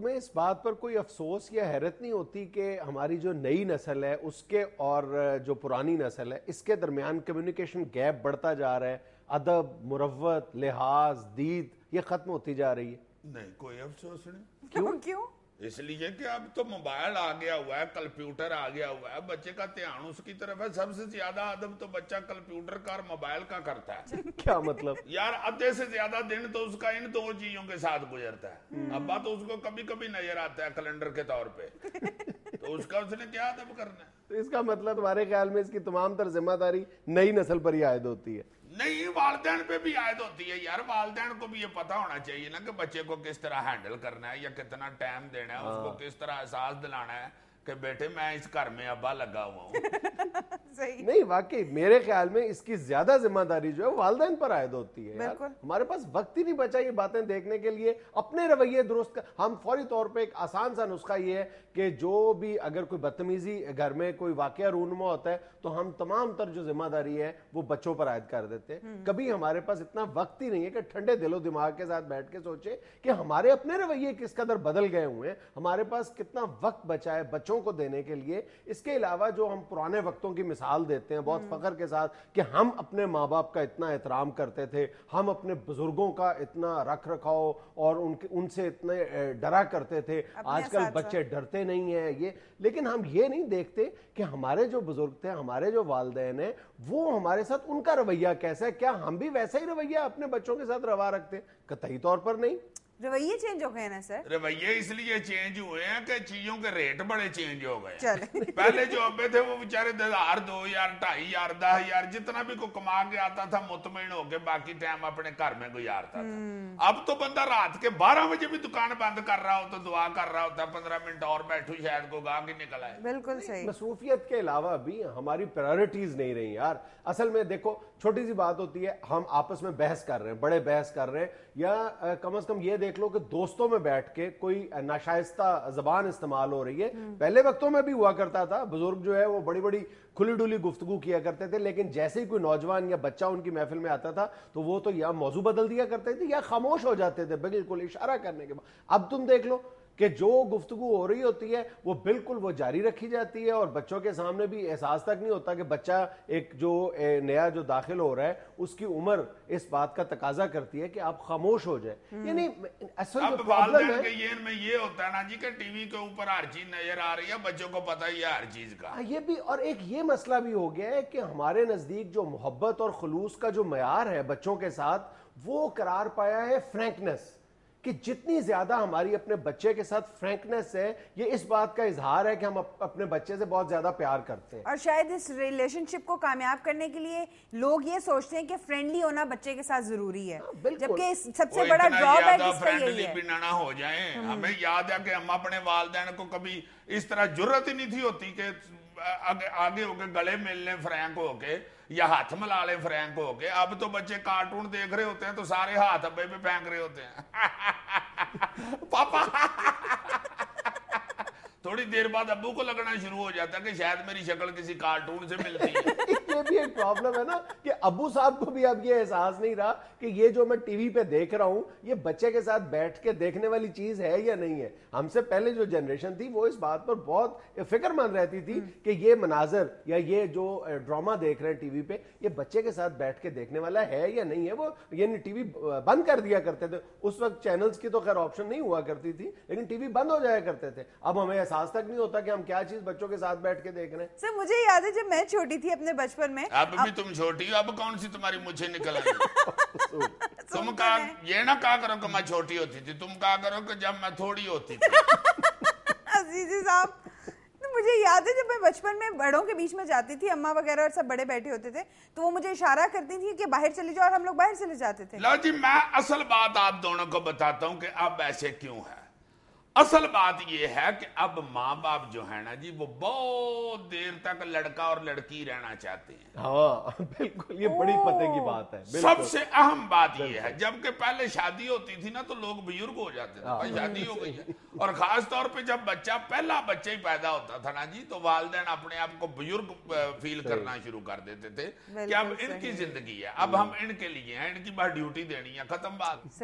تمہیں اس بات پر کوئی افسوس یا حیرت نہیں ہوتی کہ ہماری جو نئی نسل ہے اس کے اور جو پرانی نسل ہے اس کے درمیان کمیونیکیشن گیپ بڑھتا جا رہا ہے، ادب، مروت، لحاظ، دید یہ ختم ہوتی جا رہی ہے؟ نہیں، کوئی افسوس نہیں۔ کیوں؟ اس لیے کہ اب تو موبائل آ گیا ہوا ہے، کمپیوٹر آ گیا ہوا ہے، بچے کا دھیان اس کی طرف ہے۔ سب سے زیادہ ادب تو بچہ کمپیوٹر کا اور موبائل کا کرتا ہے۔ کیا مطلب؟ یار آدھے سے زیادہ دن تو اس کا ان دو چیزوں کے ساتھ گزرتا ہے۔ ابا تو اس کو کبھی کبھی نظر آتا ہے کیلنڈر کے طور پہ، تو اس کا اس نے کیا ادب کرنا ہے؟ تو اس کا مطلب تمہارے خیال میں اس کی تمام تر ذمہ داری نئی نسل پر ہی عائد ہوتی ہے؟ نہیں، والدین پہ بھی عائد ہوتی ہے یار۔ والدین کو بھی یہ پتا ہونا چاہیے نا کہ بچے کو کس طرح ہینڈل کرنا ہے یا کتنا ٹائم دینا ہے، اس کو کس طرح احساس دلانا ہے کہ بیٹے میں اس گھر میں ابا لگا ہوا ہوں۔ نہیں واقعی میرے خیال میں اس کی زیادہ ذمہ داری جو ہے والدین پر عائد ہوتی ہے یار۔ ہمارے پاس وقت ہی نہیں بچا یہ باتیں دیکھنے کے لیے، اپنے رویے درست ہم فوری طور پہ ایک آسان سا نسخہ یہ ہے کہ جو بھی اگر کوئی بدتمیزی گھر میں کوئی واقعہ رونما ہوتا ہے تو ہم تمام تر جو ذمہ داری ہے وہ بچوں پر عائد کر دیتے ہیں۔ کبھی ہمارے پاس اتنا وقت ہی نہیں ہے کہ ٹھنڈے دل و دماغ کے ساتھ بیٹھ کے سوچیں کہ ہمارے اپنے رویے کس قدر بدل گئے ہوئے ہیں، ہمارے پاس کتنا وقت بچا ہے بچوں کو دینے کے لیے۔ اس کے علاوہ جو ہم پرانے وقتوں کی مثال دیتے ہیں بہت فخر کے ساتھ کہ ہم اپنے ماں باپ کا اتنا احترام کرتے تھے، ہم اپنے بزرگوں کا اتنا رکھ رکھاؤ اور ان سے اتنے ڈرا کرتے تھے، آج کل بچے ڈرتے نہیں ہیں یہ، لیکن ہم یہ نہیں دیکھتے کہ ہمارے جو بزرگ تھے، ہمارے جو والدین ہیں، وہ ہمارے ساتھ ان کا رویہ کیسا ہے، کیا ہم بھی ویسا ہی رویہ اپنے بچوں کے ساتھ روا رکھتے ہیں؟ قطعی طور پر نہیں۔ رویے چینج ہو گئے نا سر؟ رویے اس لیے چینج ہوئے ہیں کہ چیزوں کے ریٹ بڑے چینج ہو گئے۔ پہلے جو ابے تھے وہ بیچارے 1000 2000 2500 10,000 جتنا بھی کو کما کے آتا تھا مطمئن ہو کے باقی ٹائم اپنے گھر میں گزارتا تھا۔ اب تو بندہ رات کے 12 بجے بھی دکان بند کر رہا ہو تو دعا کر رہا ہوتا 15 منٹ اور بیٹھو شاید کو گاہ کی نکل آئے۔ بالکل صحیح۔ مصروفیت کے علاوہ بھی ہماری پرائرٹیز نہیں رہی یار۔ اصل میں دیکھو چھوٹی سی بات ہوتی ہے، ہم آپس میں بحث کر رہے ہیں، بڑے بحث کر رہے ہیں، یا کم از کم یہ دیکھ لو کہ دوستوں میں بیٹھ کے کوئی ناشائستہ زبان استعمال ہو رہی ہے۔ پہلے وقتوں میں بھی ہوا کرتا تھا، بزرگ جو ہے وہ بڑی بڑی کھلی ڈولی گفتگو کیا کرتے تھے، لیکن جیسے ہی کوئی نوجوان یا بچہ ان کی محفل میں آتا تھا تو وہ تو یا موضوع بدل دیا کرتے تھے یا خاموش ہو جاتے تھے بالکل اشارہ کرنے کے بعد۔ اب تم دیکھ لو کہ جو گفتگو ہو رہی ہوتی ہے وہ بالکل وہ جاری رکھی جاتی ہے، اور بچوں کے سامنے بھی احساس تک نہیں ہوتا کہ بچہ ایک جو نیا جو داخل ہو رہا ہے اس کی عمر اس بات کا تقاضا کرتی ہے کہ آپ خاموش ہو جائیں۔ یعنی اصل جو پرابلم ہے یہ ہوتا ہے نا جی کہ ٹی وی کے اوپر ہر چیز نظر آ رہی ہے، بچوں کو پتہ ہی ہے ہر چیز کا۔ یہ بھی، اور ایک یہ مسئلہ بھی ہو گیا ہے کہ ہمارے نزدیک جو محبت اور خلوص کا جو معیار ہے بچوں کے ساتھ وہ قرار پایا ہے فرینکنس، کہ جتنی زیادہ ہماری اپنے بچے کے ساتھ فرینکنس ہے یہ اس بات کا اظہار ہے کہ ہم اپنے بچے سے بہت زیادہ پیار کرتے ہیں۔ اور شاید اس ریلیشن شپ کو کامیاب کرنے کے لیے لوگ یہ سوچتے ہیں کہ فرینڈلی ہونا بچے کے ساتھ ضروری ہے، جبکہ سب سے بڑا ڈرا بیک اس کا یہی ہے۔ بھی نہ ہو جائیں۔ ہمیں یاد ہے کہ ہم اپنے والدین کو کبھی اس طرح جرت ہی نہیں تھی ہوتی کہ آگے ہو کے گلے مل لیں فرینک ہو کے یا ہاتھ ملا لیں فرینک ہو کے۔ اب تو بچے کارٹون دیکھ رہے ہوتے ہیں تو سارے ہاتھ ابے پہ پھینک رہے ہوتے ہیں، پاپا۔ تھوڑی دیر بعد ابو کو لگنا شروع ہو جاتا ہے کہ شاید میری شکل کسی کارٹون سے ملتی ہے۔ یہ بھی ایک پرابلم ہے نا کہ ابو صاحب کو بھی اب یہ احساس نہیں رہا کہ یہ جو میں ٹی وی پہ دیکھ رہا ہوں یہ بچے کے ساتھ بیٹھ کے دیکھنے والی چیز ہے یا نہیں ہے۔ ہم سے پہلے جو جنریشن تھی وہ اس بات پر بہت فکر مند رہتی تھی کہ یہ مناظر یا یہ جو ڈراما دیکھ رہے ہیں ٹی وی پہ یہ بچے کے ساتھ بیٹھ کے دیکھنے والا ہے یا نہیں ہے۔ وہ یعنی ٹی وی بند کر دیا کرتے تھے، اس وقت چینلز کی تو خیر آپشن نہیں ہوا کرتی تھی، لیکن ٹی وی بند ہو جایا کرتے تھے۔ اب ہمیں احساس تک نہیں ہوتا کہ ہم کیا چیز بچوں کے ساتھ بیٹھ کے دیکھ رہے ہیں۔ سر مجھے یاد ہے جب میں چھوٹی تھی اپنے بچپن میں، اب بھی تم چھوٹی ہو، اب کون سی تمہاری مجھے نکل آئی؟ تم کہا یہ نہ کہا کرو کہ میں چھوٹی ہوتی تھی، تم کہا کرو کہ جب میں تھوڑی ہوتی تھی۔ عزیزی صاحب مجھے یاد ہے جب میں بچپن میں بڑوں کے بیچ میں جاتی تھی، اماں وغیرہ اور سب بڑے بیٹھے ہوتے تھے تو وہ مجھے اشارہ کرتی تھی کہ باہر چلے جاؤ، اور ہم لوگ باہر چلے جاتے تھے۔ لو جی میں اصل بات آپ دونوں کو بتاتا ہوں کہ اب ایسے کیوں ہے۔ اصل بات یہ ہے کہ اب ماں باپ جو ہے نا جی وہ بہت دیر تک لڑکا اور لڑکی رہنا چاہتے ہیں۔ ہاں بالکل، یہ بڑی پتے کی بات ہے۔ سب سے اہم بات یہ ہے، جبکہ پہلے شادی ہوتی تھی نا تو لوگ بزرگ ہو جاتے تھے، بھائی شادی ہو گئی ہے، اور خاص طور پہ جب پہلا بچہ ہی پیدا ہوتا تھا نا جی تو والدین اپنے آپ کو بزرگ فیل کرنا شروع کر دیتے تھے کہ اب ان کی زندگی ہے، اب ہم ان کے لیے ہیں، ان کی بس ڈیوٹی دینی ہے، ختم بات۔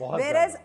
Whereas